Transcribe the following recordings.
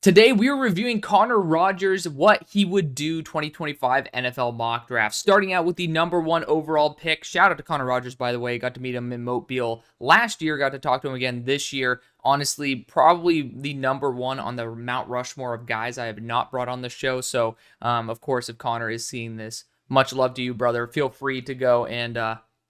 Today, we are reviewing Connor Rogers, what he would do 2025 NFL mock draft. Starting out with the number 1 overall pick. Shout out to Connor Rogers, by the way. Got to meet him in Mobile last year. Got to talk to him again this year. Honestly, probably the number 1 on the Mount Rushmore of guys I have not brought on the show. So, of course, if Connor is seeing this, much love to you, brother. Feel free to go and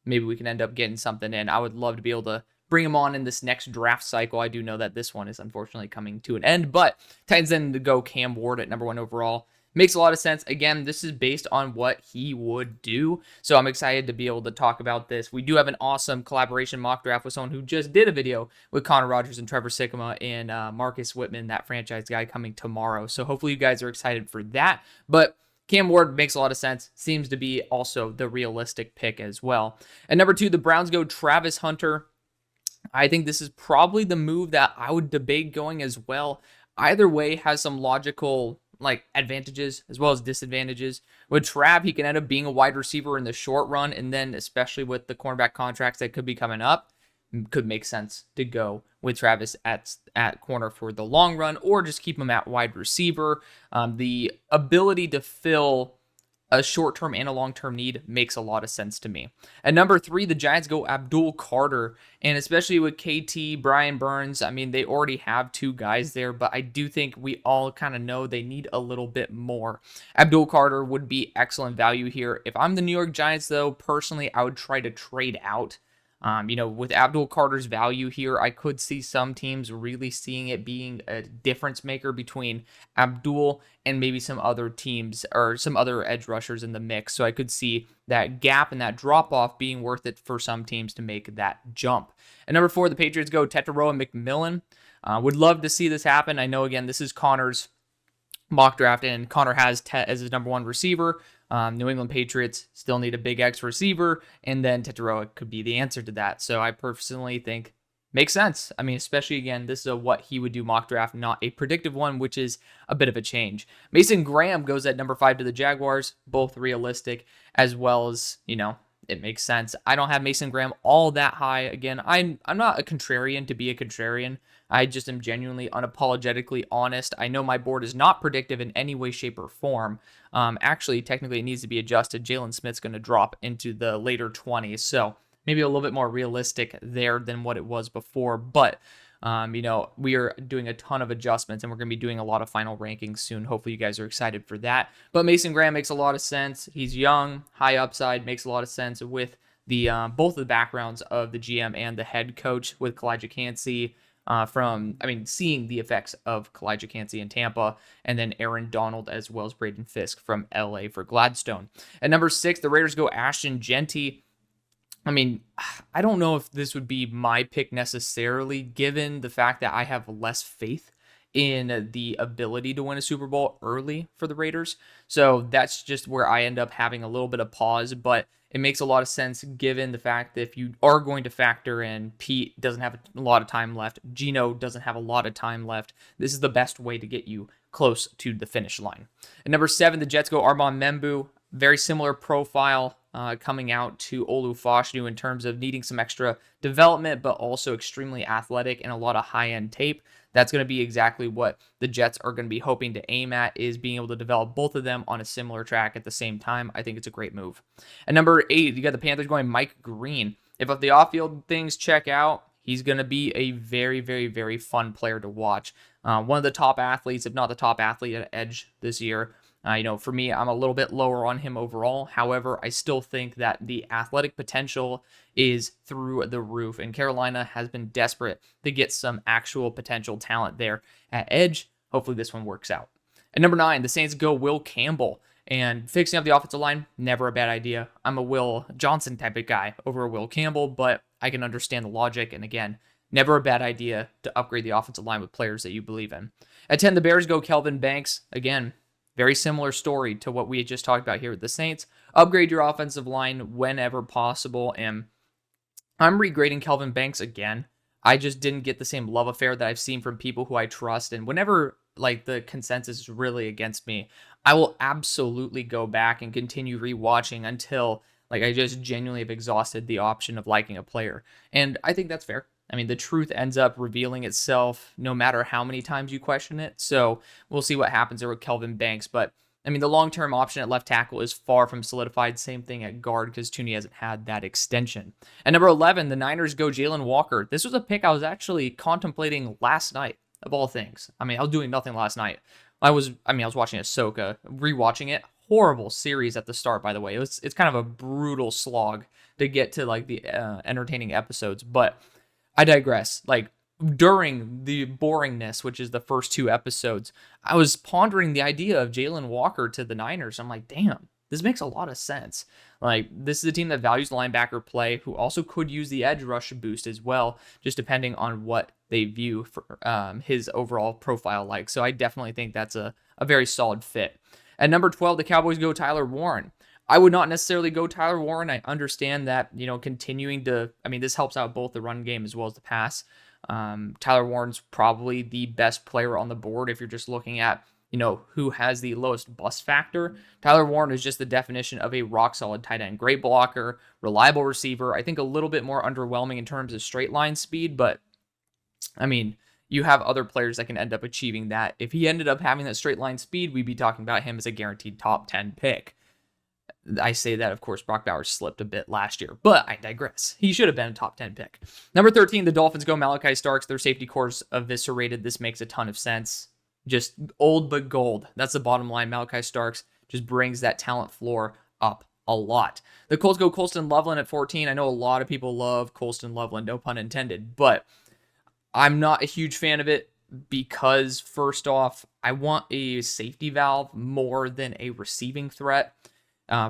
maybe we can end up getting something in. I would love to be able to bring him on in this next draft cycle. I do know that this one is unfortunately coming to an end, but Titans then to go Cam Ward at number 1 overall. Makes a lot of sense. Again, this is based on what he would do, so I'm excited to be able to talk about this. We do have an awesome collaboration mock draft with someone who just did a video with Connor Rogers and Trevor Sikkema and Marcus Whitman, that franchise guy, coming tomorrow. So hopefully you guys are excited for that, but Cam Ward makes a lot of sense. Seems to be also the realistic pick as well. At number 2, the Browns go Travis Hunter. I think this is probably the move that I would debate going as well. Either way has some logical advantages as well as disadvantages. With Trav, he can end up being a wide receiver in the short run, and then especially with the cornerback contracts that could be coming up, could make sense to go with Travis at corner for the long run, or just keep him at wide receiver. The ability to fill a short-term and a long-term need makes a lot of sense to me. At number 3, the Giants go Abdul Carter, and especially with KT, Brian Burns, I mean, they already have 2 guys there, but I do think we all kind of know they need a little bit more. Abdul Carter would be excellent value here. If I'm the New York Giants, though, personally, I would try to trade out. With Abdul Carter's value here, I could see some teams really seeing it being a difference maker between Abdul and maybe some other teams or some other edge rushers in the mix. So I could see that gap and that drop off being worth it for some teams to make that jump. At number 4, the Patriots go Tetairoa and McMillan. Would love to see this happen. I know, again, this is Connor's mock draft, and Connor has Tet as his number 1 receiver. New England Patriots still need a big X receiver, and then Tetairoa could be the answer to that. So I personally think makes sense. I mean, especially, again, this is a what he would do mock draft, not a predictive one, which is a bit of a change. Mason Graham goes at number 5 to the Jaguars, both realistic, as well as, it makes sense. I don't have Mason Graham all that high. Again, I'm not a contrarian to be a contrarian. I just am genuinely unapologetically honest. I know my board is not predictive in any way, shape, or form. Actually, technically, it needs to be adjusted. Jalen Smith's going to drop into the later 20s, so maybe a little bit more realistic there than what it was before. But, we are doing a ton of adjustments, and we're going to be doing a lot of final rankings soon. Hopefully, you guys are excited for that. But Mason Graham makes a lot of sense. He's young, high upside, makes a lot of sense with the both of the backgrounds of the GM and the head coach with Kalijah Kancey. Seeing the effects of Kalijah Kancey in Tampa, and then Aaron Donald as well as Braden Fisk from LA for Gladstone. At number 6, the Raiders go Ashton Jeanty. I mean, I don't know if this would be my pick necessarily, given the fact that I have less faith in the ability to win a Super Bowl early for the Raiders. So that's just where I end up having a little bit of pause, but it makes a lot of sense given the fact that if you are going to factor in Pete doesn't have a lot of time left, Geno doesn't have a lot of time left, this is the best way to get you close to the finish line. At number 7, the Jets go Armand Membu. Very similar profile coming out to Olu Foshnu in terms of needing some extra development, but also extremely athletic and a lot of high-end tape. That's going to be exactly what the Jets are going to be hoping to aim at, is being able to develop both of them on a similar track at the same time. I think it's a great move. At number 8, you got the Panthers going Mike Green. If the off-field things check out, he's going to be a very, very, very fun player to watch. One of the top athletes, if not the top athlete at edge this year. For me, I'm a little bit lower on him overall. However, I still think that the athletic potential is through the roof, and Carolina has been desperate to get some actual potential talent there at edge. Hopefully this one works out. At number 9, the Saints go Will Campbell, and fixing up the offensive line, never a bad idea. I'm a Will Johnson type of guy over Will Campbell, but I can understand the logic, and again, never a bad idea to upgrade the offensive line with players that you believe in. At 10, the Bears go Kelvin Banks. Again, very similar story to what we had just talked about here with the Saints. Upgrade your offensive line whenever possible, and I'm regrading Kelvin Banks again. I just didn't get the same love affair that I've seen from people who I trust, and whenever the consensus is really against me, I will absolutely go back and continue rewatching until I just genuinely have exhausted the option of liking a player. And I think that's fair. I mean, the truth ends up revealing itself no matter how many times you question it. So we'll see what happens there with Kelvin Banks. But I mean, the long-term option at left tackle is far from solidified. Same thing at guard because Tooney hasn't had that extension. At number 11, the Niners go Jalen Walker. This was a pick I was actually contemplating last night, of all things. I mean, I was doing nothing last night. I was watching Ahsoka, rewatching it. Horrible series at the start, by the way. It's kind of a brutal slog to get to like the entertaining episodes, but I digress. Like during the boringness, which is the first 2 episodes, I was pondering the idea of Jalen Walker to the Niners. I'm like, damn, this makes a lot of sense. Like, this is a team that values linebacker play, who also could use the edge rush boost as well, just depending on what they view for his overall profile like. So I definitely think that's a very solid fit. At number 12, the Cowboys go Tyler Warren. I would not necessarily go Tyler Warren. I understand that, continuing to, this helps out both the run game as well as the pass. Tyler Warren's probably the best player on the board if you're just looking at, who has the lowest bust factor. Tyler Warren is just the definition of a rock-solid tight end. Great blocker, reliable receiver. I think a little bit more underwhelming in terms of straight line speed, but, you have other players that can end up achieving that. If he ended up having that straight line speed, we'd be talking about him as a guaranteed top 10 pick. I say that, of course, Brock Bowers slipped a bit last year, but I digress. He should have been a top 10 pick. Number 13, the Dolphins go Malachi Starks. Their safety core's eviscerated. This makes a ton of sense. Just old but gold. That's the bottom line. Malachi Starks just brings that talent floor up a lot. The Colts go Colston Loveland at 14. I know a lot of people love Colston Loveland, no pun intended, but I'm not a huge fan of it because, first off, I want a safety valve more than a receiving threat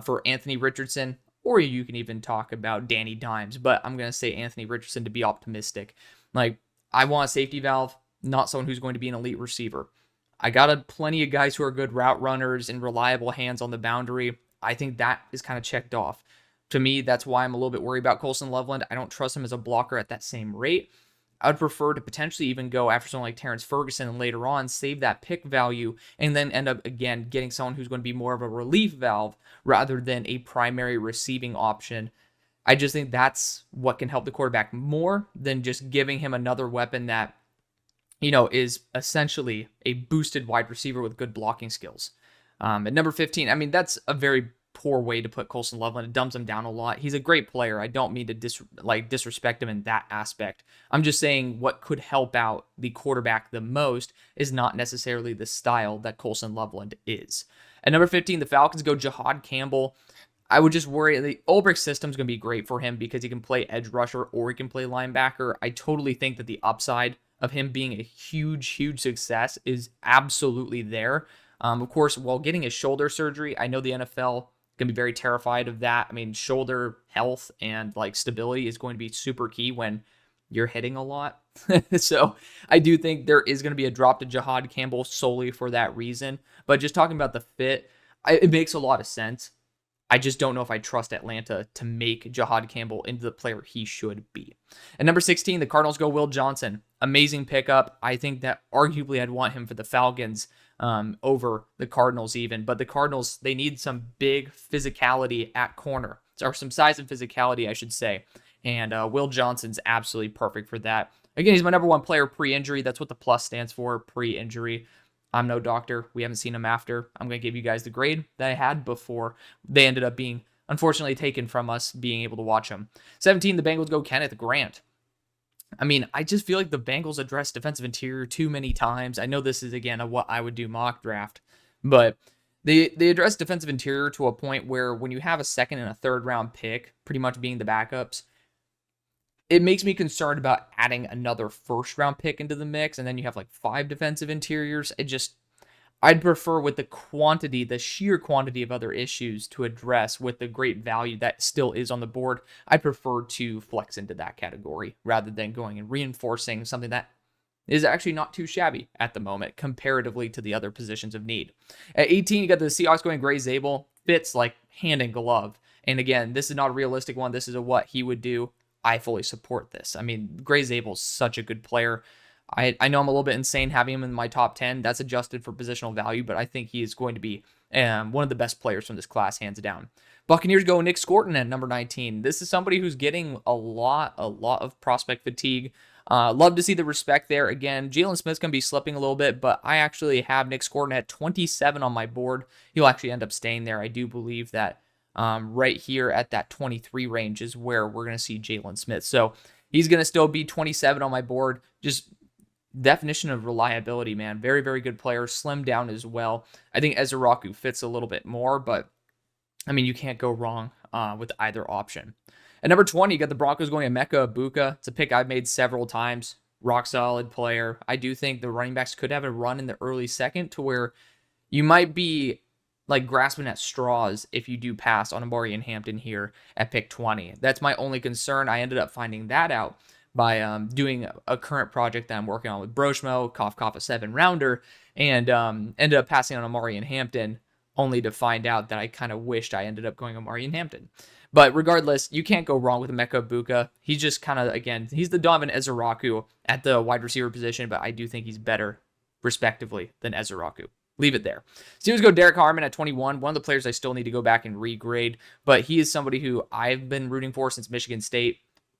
for Anthony Richardson, or you can even talk about Danny Dimes, but I'm going to say Anthony Richardson to be optimistic. Like, I want a safety valve, not someone who's going to be an elite receiver. I got plenty of guys who are good route runners and reliable hands on the boundary. I think that is kind of checked off. To me, that's why I'm a little bit worried about Colston Loveland. I don't trust him as a blocker at that same rate. I would prefer to potentially even go after someone like Terrence Ferguson and later on save that pick value and then end up, again, getting someone who's going to be more of a relief valve rather than a primary receiving option. I just think that's what can help the quarterback more than just giving him another weapon that, is essentially a boosted wide receiver with good blocking skills. At number 15, that's a very poor way to put Colston Loveland. It dumbs him down a lot. He's a great player. I don't mean to disrespect him in that aspect. I'm just saying what could help out the quarterback the most is not necessarily the style that Colston Loveland is. At number 15, the Falcons go Jahad Campbell. I would just worry. The Ulbrich system is going to be great for him because he can play edge rusher or he can play linebacker. I totally think that the upside of him being a huge success is absolutely there. Of course, while getting his shoulder surgery, I know the NFL can be very terrified of that. Shoulder health and stability is going to be super key when you're hitting a lot. So I do think there is going to be a drop to Jahad Campbell solely for that reason. But just talking about the fit, it makes a lot of sense. I just don't know if I trust Atlanta to make Jahad Campbell into the player he should be. At number 16, the Cardinals go Will Johnson. Amazing pickup. I think that arguably I'd want him for the Falcons over the Cardinals even. But the Cardinals, they need some big physicality at corner. Or some size and physicality, I should say. And Will Johnson's absolutely perfect for that. Again, he's my number 1 player pre-injury. That's what the plus stands for, pre-injury. I'm no doctor. We haven't seen him after. I'm going to give you guys the grade that I had before they ended up being, unfortunately, taken from us being able to watch him. 17, the Bengals go Kenneth Grant. I just feel like the Bengals address defensive interior too many times. I know this is, again, what I would do mock draft, but they address defensive interior to a point where when you have a second and a third round pick, pretty much being the backups, it makes me concerned about adding another first round pick into the mix, and then you have 5 defensive interiors. I'd prefer with the sheer quantity of other issues to address with the great value that still is on the board. I prefer to flex into that category rather than going and reinforcing something that is actually not too shabby at the moment comparatively to the other positions of need. At 18, you got the Seahawks going Gray Zabel. Fits like hand in glove. And again, this is not a realistic one. This is what he would do. I fully support this. Gray Zabel's such a good player. I know I'm a little bit insane having him in my top 10. That's adjusted for positional value, but I think he is going to be one of the best players from this class, hands down. Buccaneers go Nick Scorton at number 19. This is somebody who's getting a lot of prospect fatigue. Love to see the respect there. Again, Jalen Smith's going to be slipping a little bit, but I actually have Nick Scordon at 27 on my board. He'll actually end up staying there. I do believe that right here at that 23 range is where we're going to see Jalen Smith. So he's going to still be 27 on my board. Just definition of reliability, man. Very, very good player. Slimmed down as well. I think Ezeraku fits a little bit more, but I mean, you can't go wrong with either option. At number 20, you got the Broncos going Emeka Egbuka. It's a pick I've made several times. Rock solid player. I do think the running backs could have a run in the early second to where you might be like grasping at straws if you do pass on Amari and Hampton here at pick 20. That's my only concern. I ended up finding that out by doing a current project that I'm working on with Broshmo, cough, a 7-rounder, and ended up passing on Amari and Hampton, only to find out that I kind of wished I ended up going Amari and Hampton. But regardless, you can't go wrong with Emeka Egbuka. He's just kind of, again, he's the Donovan Ezeraku at the wide receiver position, but I do think he's better, respectively, than Ezeraku. Leave it there. Steelers go Derek Harmon at 21. One of the players I still need to go back and regrade, but he is somebody who I've been rooting for since Michigan State.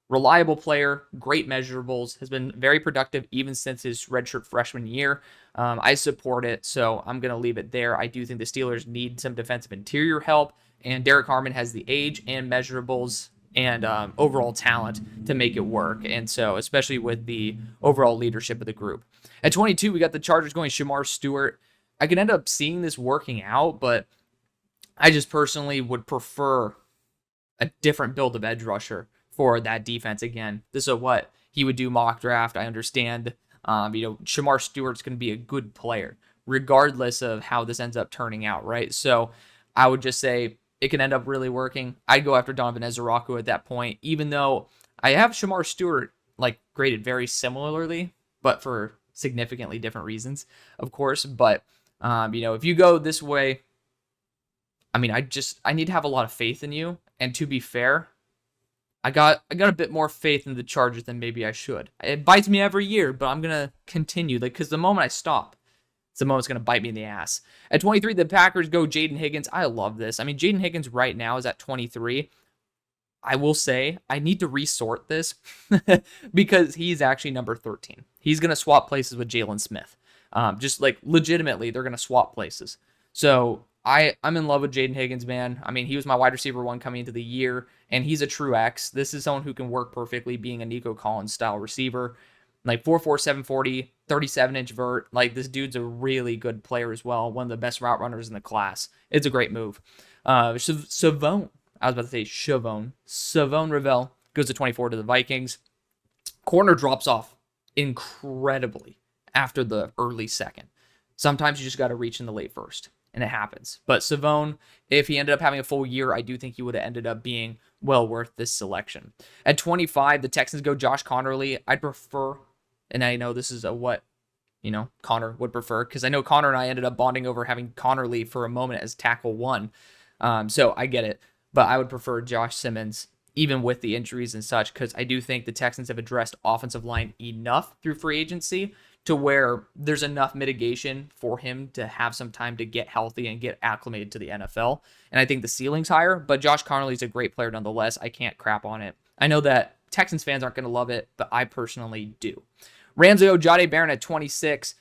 Reliable player, great measurables, has been very productive even since his redshirt freshman year. I support it, so I'm going to leave it there. I do think the Steelers need some defensive interior help, and Derek Harmon has the age and measurables and overall talent to make it work, and so especially with the overall leadership of the group. At 22, we got the Chargers going Shamar Stewart. I could end up seeing this working out, but I just personally would prefer a different build of edge rusher for that defense. Again, this is what he would do mock draft. I understand, Shamar Stewart's going to be a good player, regardless of how this ends up turning out, right? So I would just say it can end up really working. I'd go after Donovan Ezeraku at that point, even though I have Shamar Stewart graded very similarly, but for significantly different reasons, of course. But if you go this way, I mean, I need to have a lot of faith in you. And to be fair, I got a bit more faith in the Chargers than maybe I should. It bites me every year, but I'm gonna continue. Because the moment I stop, it's the moment it's gonna bite me in the ass. At 23, the Packers go Jaden Higgins. I love this. I mean, Jaden Higgins right now is at 23. I will say I need to resort this because he's actually number 13. He's gonna swap places with Jalen Smith. Just legitimately, they're gonna swap places. So I'm in love with Jaden Higgins, man. I mean, he was my wide receiver 1 coming into the year, and he's a true X. This is someone who can work perfectly being a Nico Collins style receiver. 4.4, 740, 37-inch vert. This dude's a really good player as well. One of the best route runners in the class. It's a great move. Savon Rivell goes to 24 to the Vikings. Corner drops off incredibly after the early second. Sometimes you just got to reach in the late first, and it happens. But Savon, if he ended up having a full year, I do think he would have ended up being well worth this selection. At 25, the Texans go Josh Connerly. I'd prefer, and I know this is what Connor would prefer, because I know Connor and I ended up bonding over having Connerly for a moment as tackle 1. So I get it, but I would prefer Josh Simmons, even with the injuries and such, because I do think the Texans have addressed offensive line enough through free agency to where there's enough mitigation for him to have some time to get healthy and get acclimated to the NFL. And I think the ceiling's higher, but Josh Connerly's a great player nonetheless. I can't crap on it. I know that Texans fans aren't going to love it, but I personally do. Rams go Jahdae Barron at 26.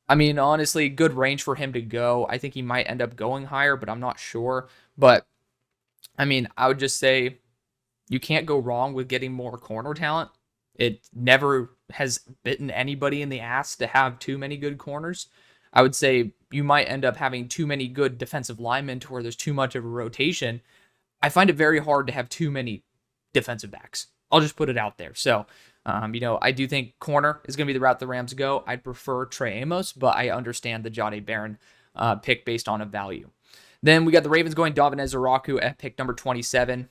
I mean, honestly, good range for him to go. I think he might end up going higher, but I'm not sure. But, I mean, I would just say you can't go wrong with getting more corner talent. It never has bitten anybody in the ass to have too many good corners. I would say you might end up having too many good defensive linemen to where there's too much of a rotation. I find it very hard to have too many defensive backs. I'll just put it out there. So, I do think corner is going to be the route the Rams go. I'd prefer Trey Amos, but I understand the Jahdae Barron pick based on a value. Then we got the Ravens going Donovan Ezeraku at pick number 27.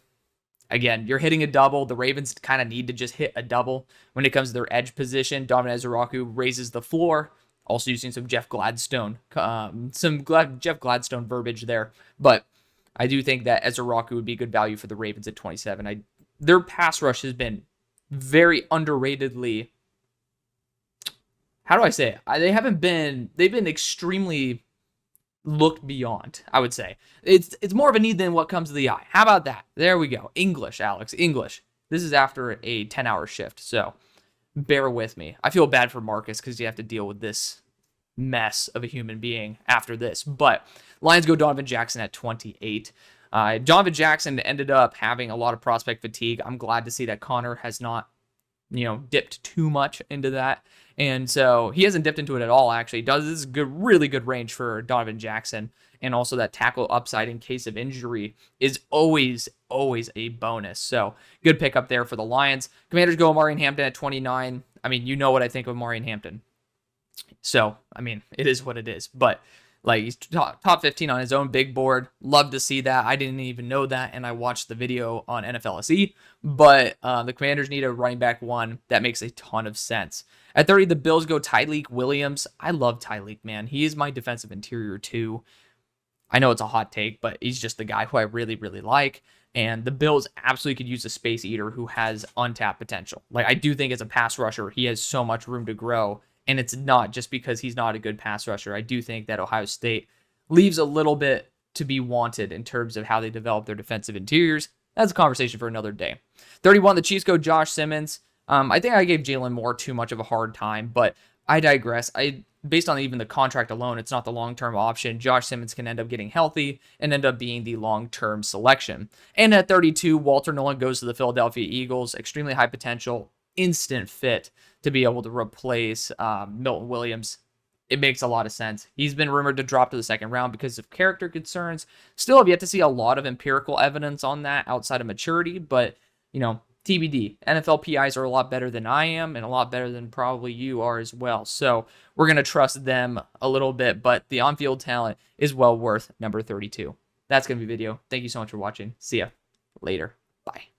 Again, you're hitting a double. The Ravens kind of need to just hit a double when it comes to their edge position. Donovan Ezeraku raises the floor, also using some Jeff Gladstone verbiage there. But I do think that Ezeraku would be good value for the Ravens at 27. Their pass rush has been very underratedly, how do I say it? They've been extremely looked beyond, I would say. It's more of a need than what comes to the eye. How about that? There we go. English, Alex. English. This is after a 10-hour shift. So, bear with me. I feel bad for Marcus because you have to deal with this mess of a human being after this. But Lions go Donovan Jackson at 28. Donovan Jackson ended up having a lot of prospect fatigue. I'm glad to see that Connor has not, dipped too much into that. And so he hasn't dipped into it at all, actually. This is good, really good range for Donovan Jackson. And also that tackle upside in case of injury is always a bonus. So good pickup there for the Lions. Commanders go Amari Hampton at 29. I mean, you know what I think of Amari Hampton. So, I mean, it is what it is. But, like, he's top 15 on his own big board. Love to see that. I didn't even know that, and I watched the video on NFLSE. But the Commanders need a running back one. That makes a ton of sense. At 30, the Bills go Tyreek Williams. I love Tyreek, man. He is my defensive interior, too. I know it's a hot take, but he's just the guy who I really, really like. And the Bills absolutely could use a space eater who has untapped potential. Like, I do think as a pass rusher, he has so much room to grow. And it's not just because he's not a good pass rusher. I do think that Ohio State leaves a little bit to be wanted in terms of how they develop their defensive interiors. That's a conversation for another day. 31, the Chiefs go Josh Simmons. I think I gave Jalen Moore too much of a hard time, but I digress. Based on even the contract alone, it's not the long-term option. Josh Simmons can end up getting healthy and end up being the long-term selection. And at 32, Walter Nolan goes to the Philadelphia Eagles. Extremely high potential, instant fit to be able to replace Milton Williams. It makes a lot of sense. He's been rumored to drop to the second round because of character concerns. Still have yet to see a lot of empirical evidence on that outside of maturity, but, TBD. NFL PIs are a lot better than I am and a lot better than probably you are as well. So we're going to trust them a little bit, but the on-field talent is well worth number 32. That's going to be the video. Thank you so much for watching. See ya later. Bye.